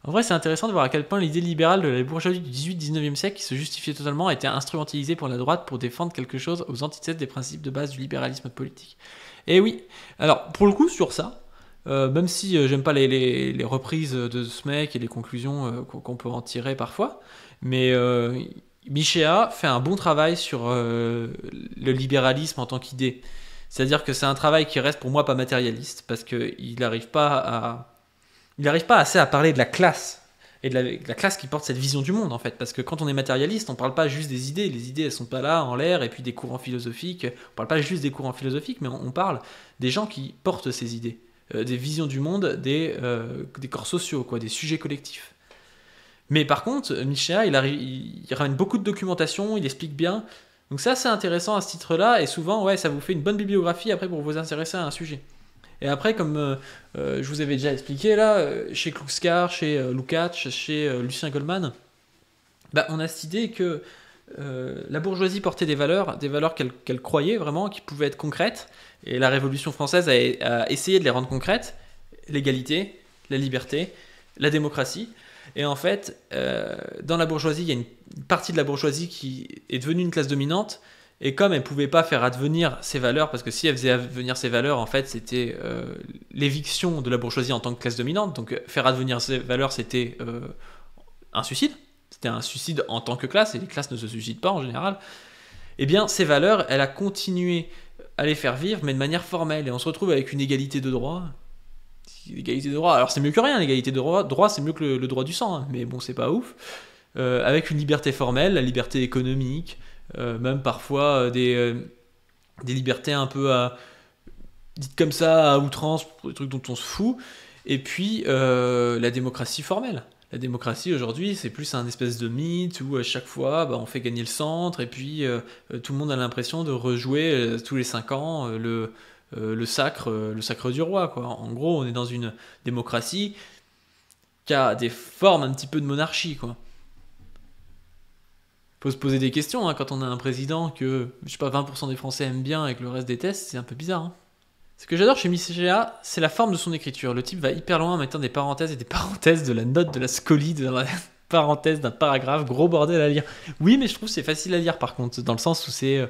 En vrai, c'est intéressant de voir à quel point l'idée libérale de la bourgeoisie du 18-19e siècle, qui se justifiait totalement, a été instrumentalisée pour la droite pour défendre quelque chose aux antithèses des principes de base du libéralisme politique. Et oui, alors pour le coup, sur ça, même si j'aime pas les reprises de ce mec et les conclusions qu'on peut en tirer parfois, mais Michéa fait un bon travail sur le libéralisme en tant qu'idée. C'est-à-dire que c'est un travail qui reste pour moi pas matérialiste, parce qu'il n'arrive pas à il n'arrive pas assez à parler de la classe et de la classe qui porte cette vision du monde en fait, parce que quand on est matérialiste, on parle pas juste des idées, les idées elles sont pas là en l'air, et puis des courants philosophiques, on parle pas juste des courants philosophiques, mais on parle des gens qui portent ces idées, des visions du monde, des corps sociaux, quoi, des sujets collectifs. Mais par contre, Michéa, il ramène beaucoup de documentation, il explique bien, donc ça c'est intéressant à ce titre-là, et souvent ouais, ça vous fait une bonne bibliographie après pour vous intéresser à un sujet. Et après, comme je vous avais déjà expliqué, là, chez Kluskar, chez Lukács, chez Lucien Goldman, bah, on a cette idée que la bourgeoisie portait des valeurs qu'elle croyait vraiment, qui pouvaient être concrètes, et la Révolution française a essayé de les rendre concrètes, l'égalité, la liberté, la démocratie. Et en fait, dans la bourgeoisie, il y a une partie de la bourgeoisie qui est devenue une classe dominante, et comme elle ne pouvait pas faire advenir ses valeurs, parce que si elle faisait advenir ses valeurs, en fait, c'était l'éviction de la bourgeoisie en tant que classe dominante. Donc faire advenir ses valeurs, c'était un suicide. C'était un suicide en tant que classe, et les classes ne se suicident pas en général. Eh bien, ces valeurs, elle a continué à les faire vivre, mais de manière formelle. Et on se retrouve avec une égalité de droit. L'égalité de droit, alors c'est mieux que rien, l'égalité de droit c'est mieux que le droit du sang, hein, mais bon, c'est pas ouf. Avec une liberté formelle, la liberté économique, même parfois des libertés un peu dites comme ça à outrance, pour des trucs dont on se fout. Et puis la démocratie formelle. La démocratie aujourd'hui, c'est plus un espèce de mythe où à chaque fois bah, on fait gagner le centre, et puis tout le monde a l'impression de rejouer tous les 5 ans le sacre du roi, quoi. En gros, on est dans une démocratie qui a des formes un petit peu de monarchie, quoi. Faut se poser des questions, hein, quand on a un président que, je sais pas, 20% des Français aiment bien et que le reste déteste, c'est un peu bizarre, hein. Ce que j'adore chez Michéa, c'est la forme de son écriture. Le type va hyper loin en mettant des parenthèses et des parenthèses, de la note, de la scolie, de la parenthèse d'un paragraphe, gros bordel à lire. Oui, mais je trouve que c'est facile à lire par contre, dans le sens où c'est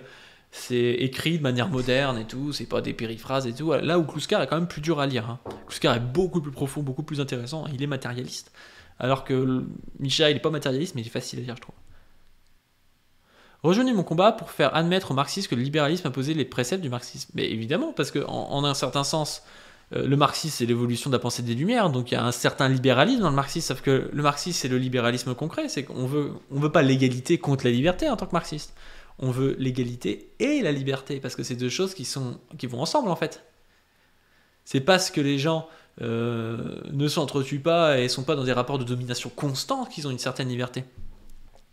écrit de manière moderne et tout, c'est pas des périphrases et tout. Là où Kluskar est quand même plus dur à lire, hein. Kluskar est beaucoup plus profond, beaucoup plus intéressant, il est matérialiste. Alors que Michéa, il est pas matérialiste, mais il est facile à lire, je trouve. Rejoignez mon combat pour faire admettre aux marxistes que le libéralisme a posé les préceptes du marxisme. Mais évidemment, parce qu'en un certain sens, le marxisme c'est l'évolution de la pensée des Lumières, donc il y a un certain libéralisme dans le marxisme, sauf que le marxisme c'est le libéralisme concret, c'est qu'on veut pas l'égalité contre la liberté en tant que marxiste. On veut l'égalité et la liberté, parce que c'est deux choses qui vont ensemble en fait. C'est parce que les gens ne s'entretuent pas et sont pas dans des rapports de domination constants qu'ils ont une certaine liberté.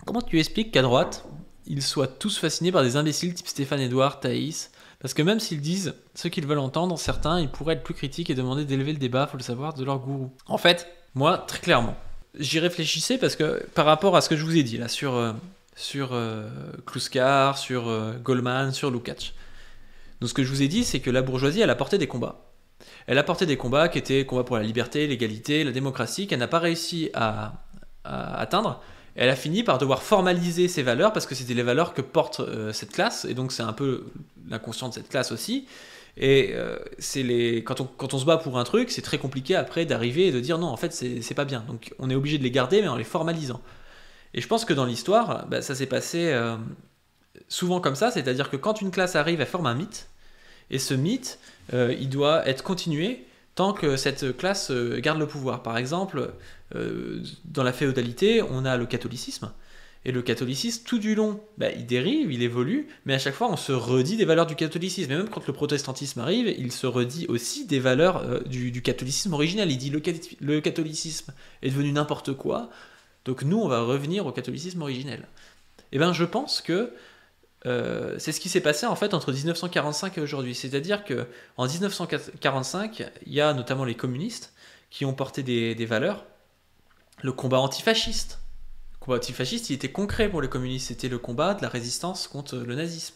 Comment tu expliques qu'à droite, ils soient tous fascinés par des imbéciles type Stéphane Edouard, Thaïs? Parce que même s'ils disent ce qu'ils veulent entendre, certains, ils pourraient être plus critiques et demander d'élever le débat, faut le savoir, de leur gourou. En fait, moi, très clairement, j'y réfléchissais parce que par rapport à ce que je vous ai dit là sur Kluskar, sur Goldman, sur Lukács. Donc ce que je vous ai dit, c'est que la bourgeoisie, elle a porté des combats. Elle a porté des combats qui étaient combats pour la liberté, l'égalité, la démocratie, qu'elle n'a pas réussi à atteindre. Elle a fini par devoir formaliser ses valeurs parce que c'était les valeurs que porte cette classe, et donc c'est un peu l'inconscient de cette classe aussi. Et quand on se bat pour un truc, c'est très compliqué après d'arriver et de dire non, en fait c'est pas bien. Donc on est obligé de les garder, mais en les formalisant. Et je pense que dans l'histoire, bah, ça s'est passé souvent comme ça, c'est-à-dire que quand une classe arrive, elle forme un mythe, et ce mythe, il doit être continué tant que cette classe garde le pouvoir. Par exemple, dans la féodalité, on a le catholicisme. Et le catholicisme, tout du long, bah, il dérive, il évolue, mais à chaque fois, on se redit des valeurs du catholicisme. Et même quand le protestantisme arrive, il se redit aussi des valeurs du catholicisme originel. Il dit le catholicisme est devenu n'importe quoi, donc nous, on va revenir au catholicisme originel. Et bien, je pense que c'est ce qui s'est passé en fait entre 1945 et aujourd'hui. C'est-à-dire que en 1945, il y a notamment les communistes qui ont porté des valeurs. Le combat antifasciste. Le combat antifasciste, il était concret pour les communistes. C'était le combat de la résistance contre le nazisme.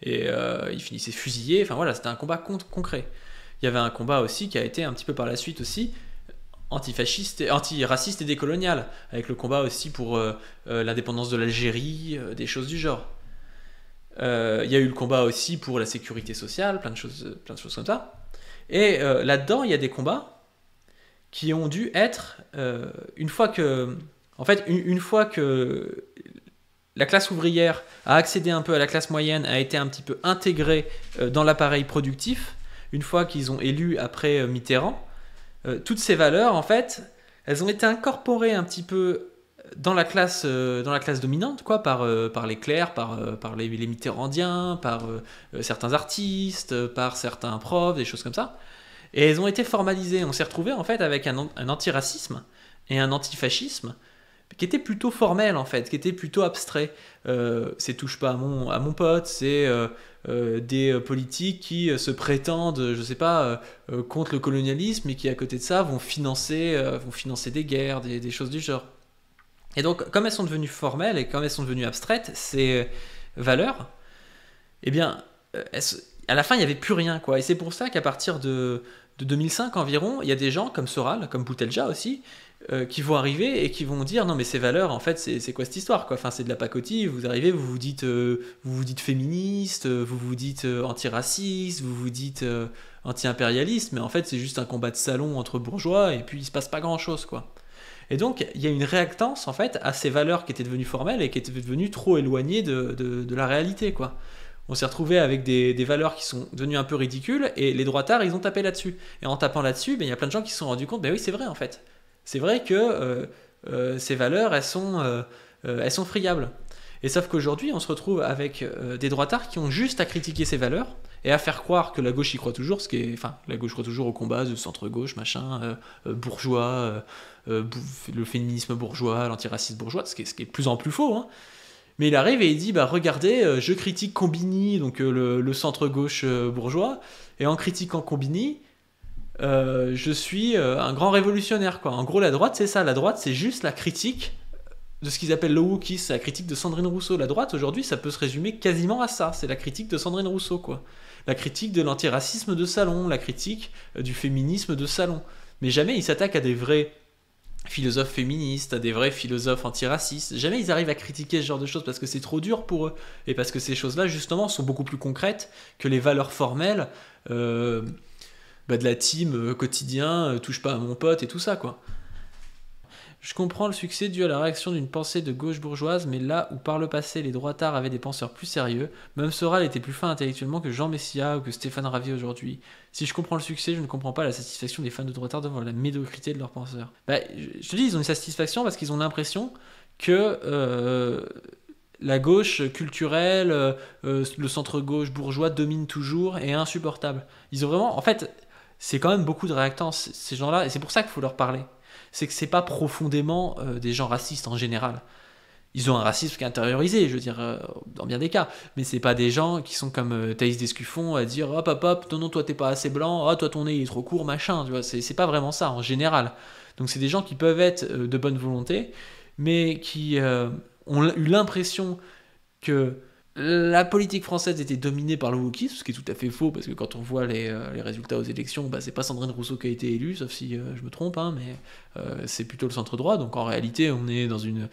Et ils finissaient fusillés. Enfin voilà, c'était un combat concret. Il y avait un combat aussi qui a été un petit peu par la suite aussi antifasciste, antiraciste et décolonial, avec le combat aussi pour l'indépendance de l'Algérie, des choses du genre. Il y a eu le combat aussi pour la sécurité sociale, plein de choses comme ça. Et là-dedans, il y a des combats qui ont dû être, une fois que la classe ouvrière a accédé un peu à la classe moyenne, a été un petit peu intégrée dans l'appareil productif, une fois qu'ils ont élu après Mitterrand, toutes ces valeurs, en fait, elles ont été incorporées un petit peu dans la classe dominante, quoi, par les clercs, par les mitterrandiens, par certains artistes, par certains profs, des choses comme ça. Et elles ont été formalisées. On s'est retrouvé en fait avec un antiracisme et un antifascisme qui était plutôt formel en fait, qui était plutôt abstrait. C'est touche pas à mon pote, c'est des politiques qui se prétendent, je sais pas, contre le colonialisme et qui à côté de ça vont financer des guerres, des choses du genre. Et donc, comme elles sont devenues formelles et comme elles sont devenues abstraites, ces valeurs, eh bien, à la fin, il n'y avait plus rien, quoi. Et c'est pour ça qu'à partir de 2005 environ, il y a des gens comme Soral, comme Boutelja aussi, qui vont arriver et qui vont dire non mais ces valeurs en fait c'est quoi cette histoire quoi, enfin c'est de la pacotille, vous arrivez vous vous dites féministe, vous vous dites antiraciste, vous vous dites anti-impérialiste, mais en fait c'est juste un combat de salon entre bourgeois et puis il se passe pas grand chose quoi. Et donc il y a une réactance en fait à ces valeurs qui étaient devenues formelles et qui étaient devenues trop éloignées de la réalité quoi. On s'est retrouvé avec des valeurs qui sont devenues un peu ridicules et les droitards ils ont tapé là-dessus. Et en tapant là-dessus, il y a plein de gens qui se sont rendus compte, ben oui c'est vrai en fait. C'est vrai que ces valeurs, elles sont friables. Et sauf qu'aujourd'hui, on se retrouve avec des droitards qui ont juste à critiquer ces valeurs et à faire croire que la gauche y croit toujours, la gauche croit toujours au combat de centre-gauche, machin, bourgeois, le féminisme bourgeois, l'antiracisme bourgeois, ce qui est de plus en plus faux, hein. Mais il arrive et il dit, bah regardez, je critique Combini, donc le centre-gauche bourgeois, et en critiquant Combini, je suis un grand révolutionnaire quoi. En gros la droite c'est ça, la droite c'est juste la critique de ce qu'ils appellent le wokisme, la critique de Sandrine Rousseau. La droite aujourd'hui ça peut se résumer quasiment à ça, c'est la critique de Sandrine Rousseau quoi. La critique de l'antiracisme de salon, la critique du féminisme de salon. Mais jamais ils s'attaquent à des vrais philosophes féministes, à des vrais philosophes antiracistes. Jamais ils arrivent à critiquer ce genre de choses parce que c'est trop dur pour eux. Et parce que ces choses-là justement sont beaucoup plus concrètes que les valeurs formelles de la team quotidien, touche pas à mon pote et tout ça quoi. Je comprends le succès dû à la réaction d'une pensée de gauche bourgeoise, mais là où par le passé les droitards avaient des penseurs plus sérieux, même Soral était plus fin intellectuellement que Jean Messia ou que Stéphane Ravier aujourd'hui. Si je comprends le succès, je ne comprends pas la satisfaction des fans de droitards devant la médiocrité de leurs penseurs. Bah, je te dis, ils ont une satisfaction parce qu'ils ont l'impression que la gauche culturelle, le centre-gauche bourgeois domine toujours et est insupportable. Ils ont vraiment... En fait... c'est quand même beaucoup de réactance, ces gens-là, et c'est pour ça qu'il faut leur parler. C'est que c'est pas profondément des gens racistes en général. Ils ont un racisme qui est intériorisé, je veux dire, dans bien des cas, mais c'est pas des gens qui sont comme Thaïs Descuffon à dire hop hop hop, non toi t'es pas assez blanc, toi ton nez il est trop court, machin, tu vois, c'est pas vraiment ça en général. Donc c'est des gens qui peuvent être de bonne volonté, mais qui ont eu l'impression que la politique française était dominée par le wokisme, ce qui est tout à fait faux, parce que quand on voit les résultats aux élections, bah, c'est pas Sandrine Rousseau qui a été élue, sauf si je me trompe, hein, mais c'est plutôt le centre-droit, donc en réalité on est dans une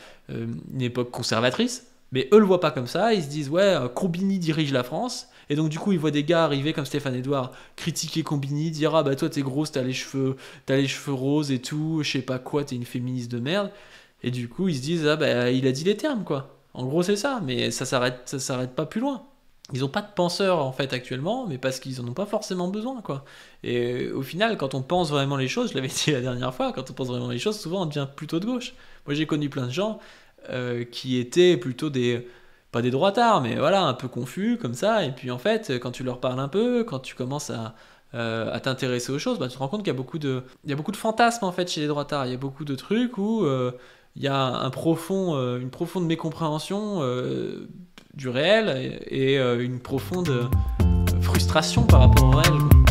époque conservatrice, mais eux le voient pas comme ça, ils se disent ouais, Combini dirige la France, et donc du coup ils voient des gars arriver comme Stéphane Edouard, critiquer Combini, dire ah bah toi t'es grosse, t'as les cheveux roses et tout, je sais pas quoi, t'es une féministe de merde, et du coup ils se disent ah bah il a dit les termes quoi. En gros, c'est ça, mais ça s'arrête pas plus loin. Ils n'ont pas de penseurs, en fait, actuellement, mais parce qu'ils en ont pas forcément besoin, quoi. Et au final, quand on pense vraiment les choses, je l'avais dit la dernière fois, quand on pense vraiment les choses, souvent on devient plutôt de gauche. Moi, j'ai connu plein de gens qui étaient plutôt pas des droitards, mais voilà, un peu confus, comme ça, et puis en fait, quand tu leur parles un peu, quand tu commences à t'intéresser aux choses, bah, tu te rends compte qu'il y a beaucoup de fantasmes, en fait, chez les droitards. Il y a beaucoup de trucs où... il y a une profonde mécompréhension du réel et une profonde frustration par rapport au réel.